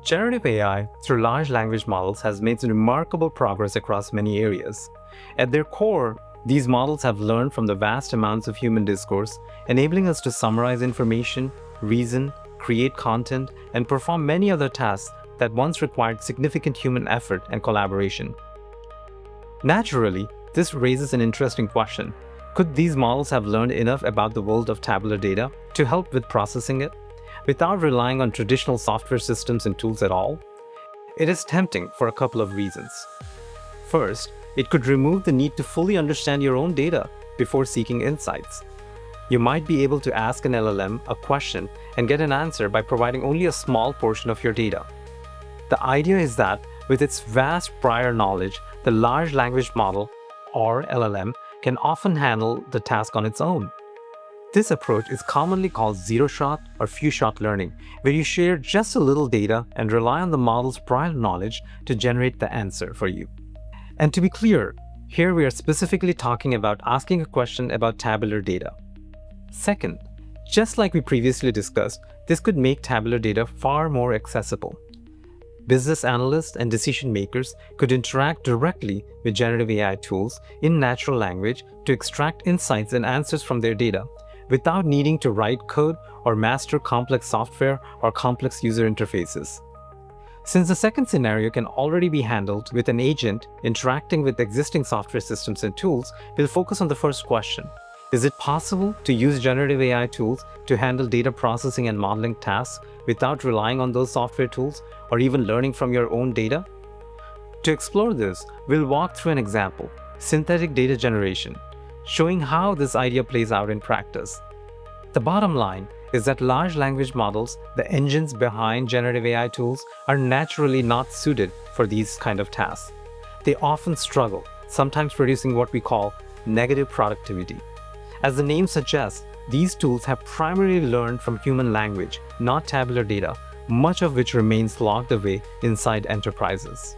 Generative AI through large language models has made remarkable progress across many areas. At their core, these models have learned from the vast amounts of human discourse, enabling us to summarize information, reason, create content, and perform many other tasks that once required significant human effort and collaboration. Naturally, this raises an interesting question. Could these models have learned enough about the world of tabular data to help with processing it, without relying on traditional software systems and tools at all? It is tempting for a couple of reasons. First, it could remove the need to fully understand your own data before seeking insights. You might be able to ask an LLM a question and get an answer by providing only a small portion of your data. The idea is that with its vast prior knowledge, the large language model, or LLM, can often handle the task on its own. This approach is commonly called zero-shot or few-shot learning, where you share just a little data and rely on the model's prior knowledge to generate the answer for you. And to be clear, here we are specifically talking about asking a question about tabular data. Second, just like we previously discussed, this could make tabular data far more accessible. Business analysts and decision makers could interact directly with generative AI tools in natural language to extract insights and answers from their data, without needing to write code or master complex software or complex user interfaces. Since the second scenario can already be handled with an agent interacting with existing software systems and tools, we'll focus on the first question. Is it possible to use generative AI tools to handle data processing and modeling tasks without relying on those software tools or even learning from your own data? To explore this, we'll walk through an example, synthetic data generation, showing how this idea plays out in practice. The bottom line is that large language models, the engines behind generative AI tools, are naturally not suited for these kind of tasks. They often struggle, sometimes producing what we call negative productivity. As the name suggests, these tools have primarily learned from human language, not tabular data, much of which remains locked away inside enterprises.